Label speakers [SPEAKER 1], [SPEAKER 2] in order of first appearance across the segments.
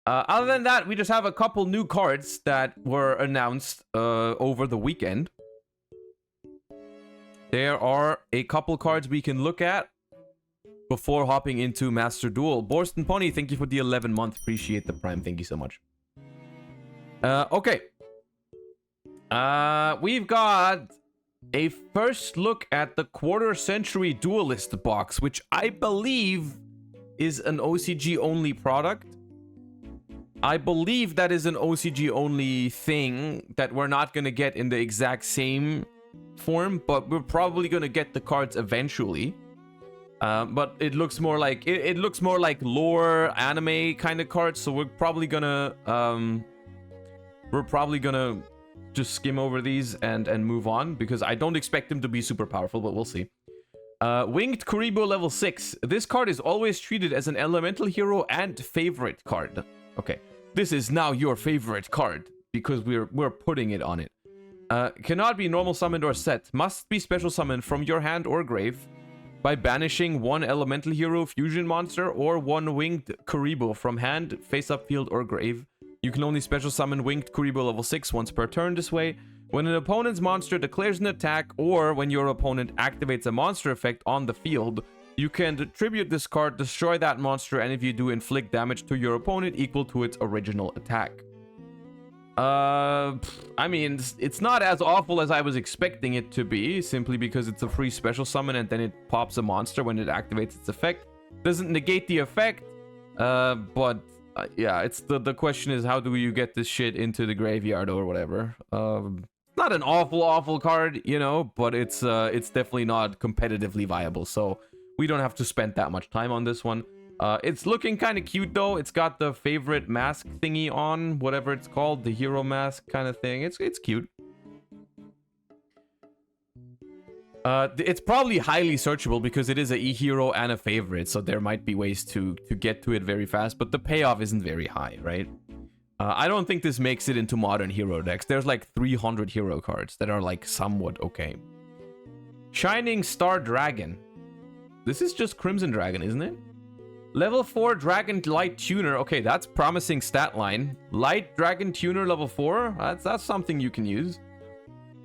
[SPEAKER 1] Other than that, we just have a couple new cards that were announced over the weekend. There are a couple cards we can look at before hopping into Master Duel. Borston Pony, thank you for the 11 month. Appreciate the prime. Thank you so much. Okay. We've got a first look at the quarter century Duelist box, which I believe is an OCG only product. I believe that is an OCG only thing that we're not going to get in the exact same form, but we're probably going to get the cards eventually. But it looks more like it looks more like lore anime kind of cards, so we're probably gonna just skim over these and move on, because I don't expect them to be super powerful, but we'll see. Winged Kuribo level 6. This card is always treated as an elemental hero and favorite card. Okay, this is now your favorite card because we're putting it on it. Cannot be normal summoned or set. Must be special summoned from your hand or grave by banishing one elemental hero fusion monster or one winged Kuribo from hand, face up, field, or grave. You can only special summon winged Kuribo level 6 once per turn this way. When an opponent's monster declares an attack, or when your opponent activates a monster effect on the field, you can tribute this card, destroy that monster, and if you do, inflict damage to your opponent equal to its original attack. I mean, it's not as awful as I was expecting it to be, simply because it's a free special summon and then it pops a monster when it activates its effect. Doesn't negate the effect, but yeah, it's the question is, how do you get this shit into the graveyard or whatever? Not an awful card, you know, but it's definitely not competitively viable, so we don't have to spend that much time on this one. It's looking kind of cute though. It's got the favorite mask thingy on, whatever it's called, the hero mask kind of thing. It's cute. It's probably highly searchable because it is a e-hero and a favorite, so there might be ways to get to it very fast, but the payoff isn't very high, right? I don't think this makes it into modern hero decks. There's like 300 hero cards that are like somewhat okay. Shining Star Dragon. This is just Crimson Dragon, isn't it? Level 4 Dragon Light Tuner. Okay, that's promising stat line. Light Dragon Tuner level 4. That's something you can use.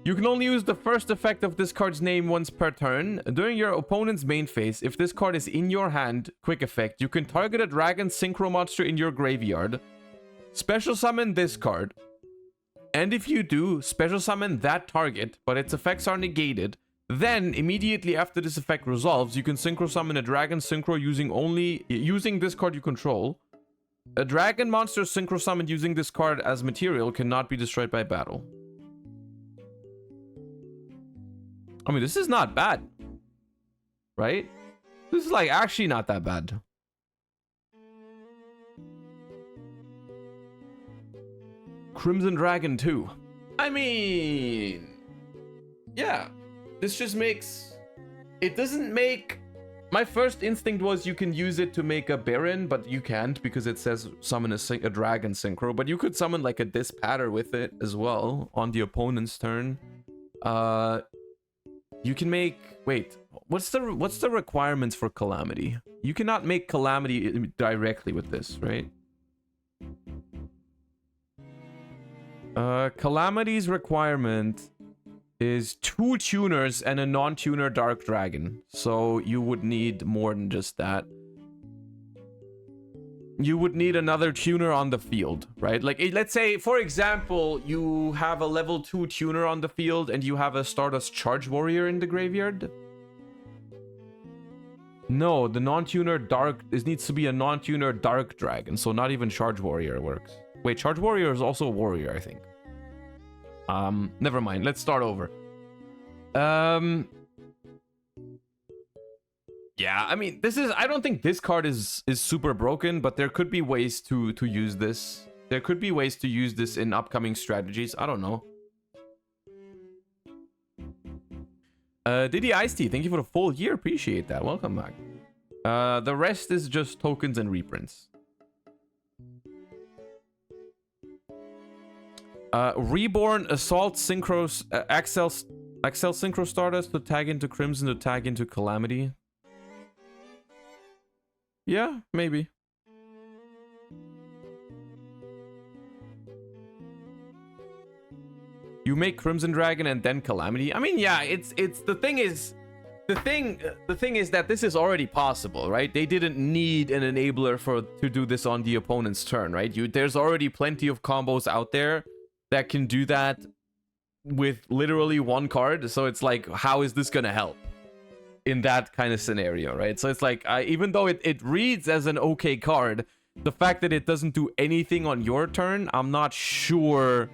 [SPEAKER 1] You can only use the first effect of this card's name once per turn. During your opponent's main phase, if this card is in your hand, quick effect, you can target a dragon synchro monster in your graveyard. Special summon this card. And if you do, special summon that target, but its effects are negated. Then, immediately after this effect resolves, you can synchro summon a dragon synchro using this card you control. A dragon monster synchro summoned using this card as material cannot be destroyed by battle. I mean, this is not bad, right? This is like actually not that bad. Crimson Dragon 2. I mean, yeah. This just makes... It doesn't make... My first instinct was you can use it to make a Baron, but you can't because it says summon a dragon synchro. But you could summon like a Dispatter with it as well on the opponent's turn. You can make... Wait, what's the requirements for Calamity? You cannot make Calamity directly with this, right? Calamity's requirement is 2 tuners and a non-tuner Dark Dragon. So you would need more than just that. You would need another tuner on the field, right? Like, let's say, for example, you have a level 2 tuner on the field and you have a Stardust Charge Warrior in the graveyard. No, the non-tuner Dark... This needs to be a non-tuner Dark Dragon, so not even Charge Warrior works. Wait, Charge Warrior is also a warrior, I think. Never mind. Let's start over. Yeah, I mean, this is... I don't think this card is super broken, but there could be ways to use this. There could be ways to use this in upcoming strategies. I don't know. Diddy Ice Tea, thank you for the full year. Appreciate that. Welcome back. The rest is just tokens and reprints. Reborn Assault Synchros Axel Synchro Stardust to tag into Crimson to tag into Calamity. Yeah, maybe. You make Crimson Dragon and then Calamity. I mean, yeah, it's the thing is that this is already possible, right? They didn't need an enabler to do this on the opponent's turn, right? There's already plenty of combos out there that can do that with literally one card. So it's like, how is this gonna help in that kind of scenario, right? So it's like, even though it reads as an okay card, the fact that it doesn't do anything on your turn, I'm not sure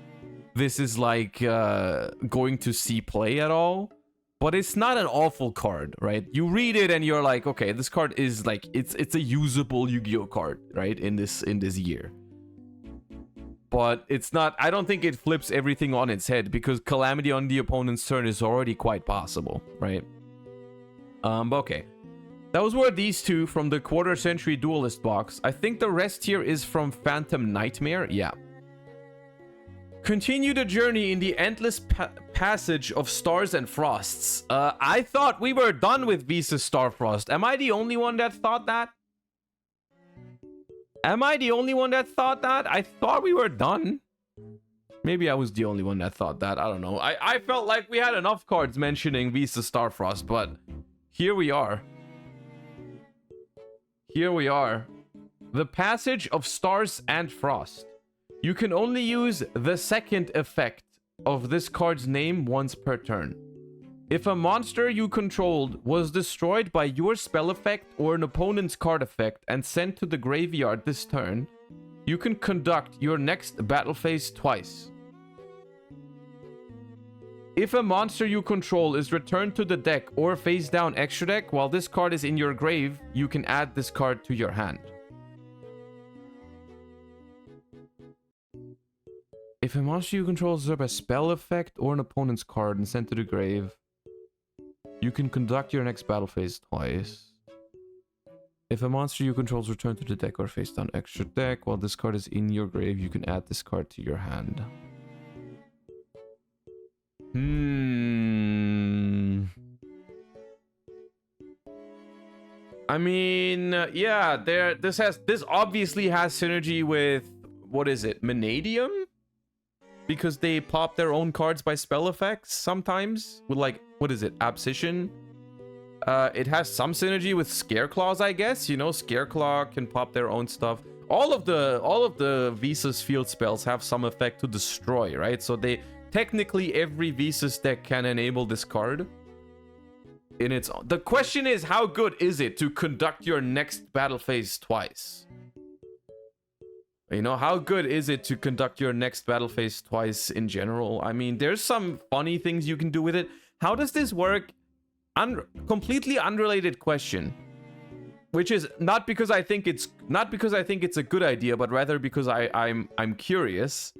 [SPEAKER 1] this is like going to see play at all. But it's not an awful card, right? You read it and you're like, okay, this card is like, it's a usable Yu-Gi-Oh card, right? In this year. But it's not, I don't think it flips everything on its head, because Calamity on the opponent's turn is already quite possible, right? Okay. Those were these two from the Quarter Century Duelist box. I think the rest here is from Phantom Nightmare. Yeah. Continue the journey in the endless passage of stars and frosts. I thought we were done with Visa Starfrost. Am I the only one that thought that? Am I the only one that thought that? I thought we were done. Maybe I was the only one that thought that. I don't know. I felt like we had enough cards mentioning Visa Starfrost, but here we are. Here we are. The passage of stars and frost. You can only use the second effect of this card's name once per turn. If a monster you controlled was destroyed by your spell effect or an opponent's card effect and sent to the graveyard this turn, you can conduct your next battle phase twice. If a monster you control is returned to the deck or face down extra deck while this card is in your grave, you can add this card to your hand. If a monster you control is destroyed by spell effect or an opponent's card and sent to the grave, you can conduct your next battle phase twice. If a monster you control is returned to the deck or face down extra deck while this card is in your grave, you can add this card to your hand. I mean, yeah, this obviously has synergy with, what is it, Vanadium? Because they pop their own cards by spell effects sometimes with, like, what is it, Abscission? It has some synergy with Scareclaws, I guess. You know, Scareclaw can pop their own stuff. All of the Visa's field spells have some effect to destroy, right? So they technically, every Visa's deck can enable this card. The question is, how good is it to conduct your next battle phase twice? You know, how good is it to conduct your next battle phase twice in general? I mean, there's some funny things you can do with it. How does this work? Completely unrelated question. Which is not because I think it's a good idea, but rather because I'm curious.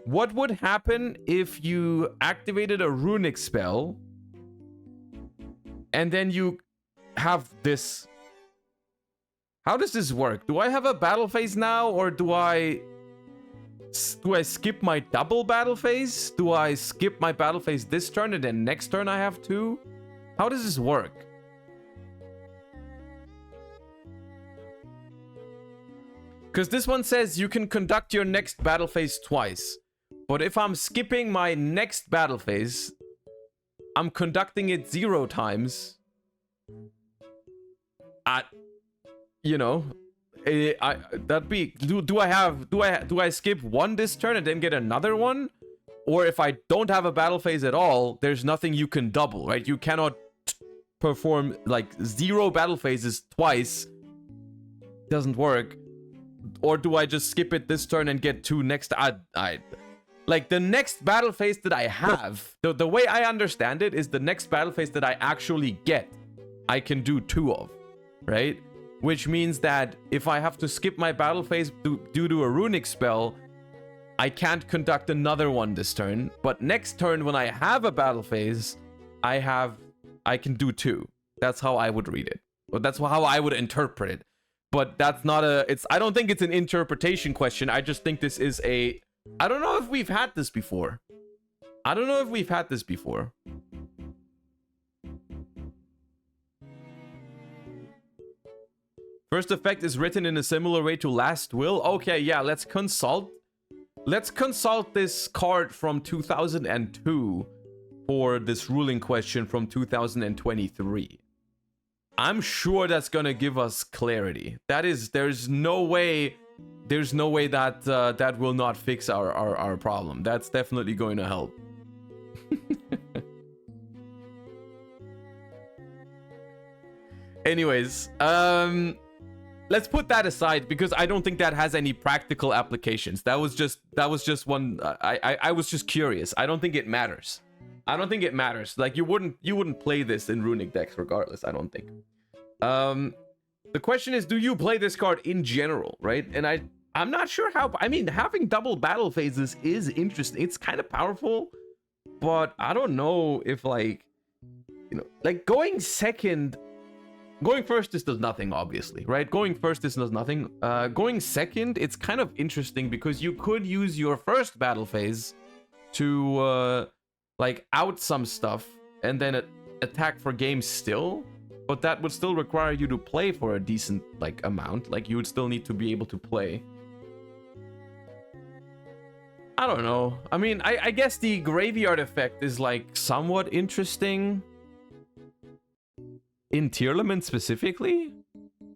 [SPEAKER 1] What would happen if you activated a runic spell and then you have this? How does this work? Do I have a battle phase now, or do I skip my double battle phase? Do I skip my battle phase this turn and then next turn I have two? How does this work? Because this one says you can conduct your next battle phase twice. But if I'm skipping my next battle phase, I'm conducting it 0 times. You know, do I skip one this turn and then get another one? Or if I don't have a battle phase at all, there's nothing you can double, right? You cannot perform like 0 battle phases twice. Doesn't work. Or do I just skip it this turn and get 2 next? Like, the next battle phase that I have, the way I understand it is the next battle phase that I actually get, I can do 2 of, right? Which means that if I have to skip my battle phase due to a runic spell, I can't conduct another one this turn. But next turn, when I have a battle phase, I can do 2. That's how I would read it. Or that's how I would interpret it. But that's not I don't think it's an interpretation question. I just think this is I don't know if we've had this before. First effect is written in a similar way to Last Will. Okay, yeah, let's consult. let's consult this card from 2002 for this ruling question from 2023. I'm sure that's gonna give us clarity. There's no way that that will not fix our problem. That's definitely going to help. Anyways, let's put that aside because I don't think that has any practical applications. That was just one. I was just curious. I don't think it matters. Like you wouldn't play this in runic decks regardless. I don't think. The question is, do you play this card in general, right? And I'm not sure how. I mean, having double battle phases is interesting. It's kind of powerful, but I don't know if like going second. Going first, this does nothing, obviously, right? Going first, this does nothing. Going second, it's kind of interesting because you could use your first battle phase to, like, out some stuff and then attack for game still. But that would still require you to play for a decent, like, amount. Like, you would still need to be able to play. I don't know. I mean, I guess the graveyard effect is, like, somewhat interesting. In Tearlament specifically,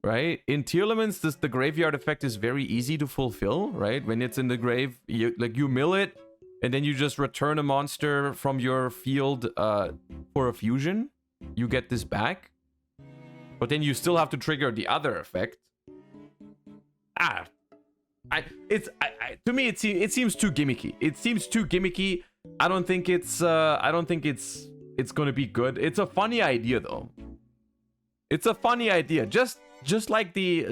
[SPEAKER 1] right? In Tearlaments, the graveyard effect is very easy to fulfill, right? When it's in the grave, you mill it, and then you just return a monster from your field for a fusion. You get this back. But then you still have to trigger the other effect. To me, it seems too gimmicky. It seems too gimmicky. I don't think it's gonna be good. It's a funny idea though. It's a funny idea. Just like the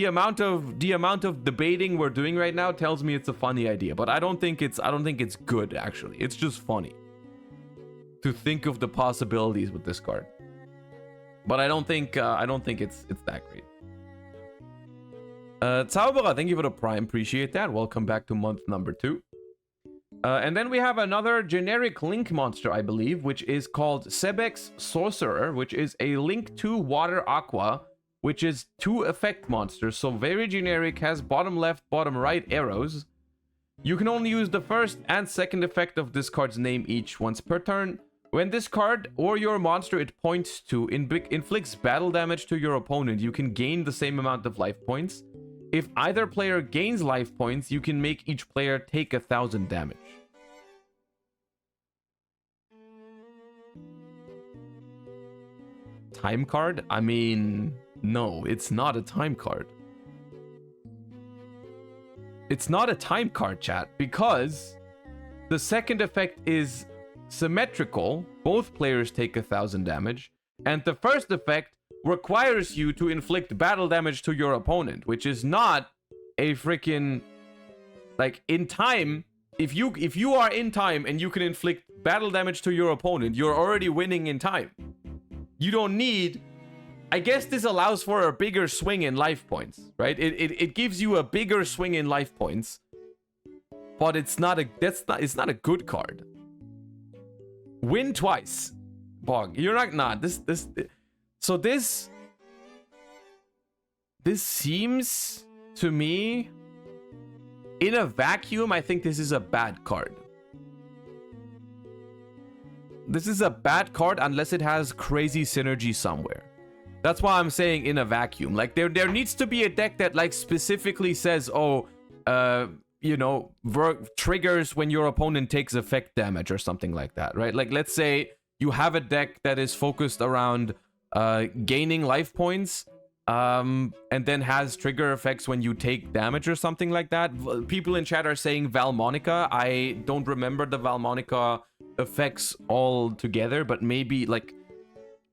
[SPEAKER 1] amount of debating we're doing right now tells me it's a funny idea. But I don't think it's good actually. It's just funny to think of the possibilities with this card. But I don't think it's that great. Zauberer, thank you for the prime. Appreciate that. Welcome back to month number 2. And then we have another generic Link monster, I believe, which is called Sebek's Sorcerer, which is a Link 2 Water Aqua, which is 2 effect monsters. So very generic, has bottom left, bottom right arrows. You can only use the first and second effect of this card's name each once per turn. When this card or your monster it points to inflicts battle damage to your opponent, you can gain the same amount of life points. If either player gains life points, you can make each player take 1,000 damage. Time card? I mean, no, it's not a time card. It's not a time card, chat, because the second effect is symmetrical. Both players take 1,000 damage. And the first effect requires you to inflict battle damage to your opponent, which is not a freaking, like, in time. If you are in time and you can inflict battle damage to your opponent, you're already winning in time. You don't need, I guess this allows for a bigger swing in life points, right? It gives you a bigger swing in life points, but it's not a good card. Win twice, Bog. You're not this. So this seems to me, in a vacuum, I think this is a bad card. This is a bad card unless it has crazy synergy somewhere. That's why I'm saying in a vacuum. Like there needs to be a deck that like specifically says, oh, triggers when your opponent takes effect damage or something like that, right? Like let's say you have a deck that is focused around gaining life points, and then has trigger effects when you take damage or something like that. People in chat are saying Valmonica. I don't remember the Valmonica effects all together, but maybe like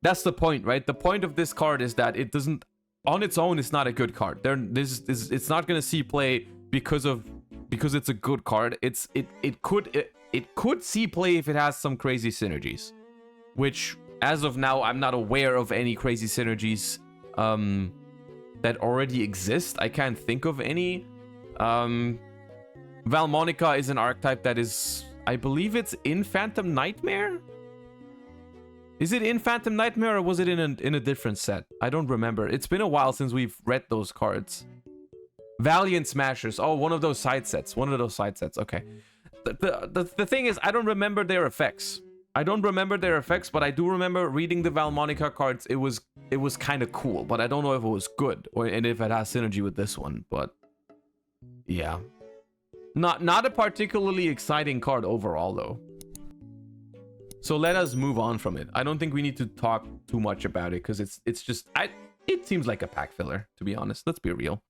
[SPEAKER 1] that's the point, right? The point of this card is that it doesn't, on its own, it's not a good card. It's not gonna see play because it's a good card. It could see play if it has some crazy synergies, which as of now I'm not aware of any crazy synergies that already exist. I can't think of any. Valmonica is an archetype that is, I believe it's in Phantom Nightmare? Is it in Phantom Nightmare or was it in a different set? I don't remember. It's been a while since we've read those cards. Valiant Smashers. Oh, one of those side sets. One of those side sets. Okay. The thing is, I don't remember their effects. I don't remember their effects, but I do remember reading the Valmonica cards. It was kind of cool, but I don't know if it was good and if it has synergy with this one. But yeah, not a particularly exciting card overall, though. So let us move on from it. I don't think we need to talk too much about it because it's just it seems like a pack filler, to be honest. Let's be real.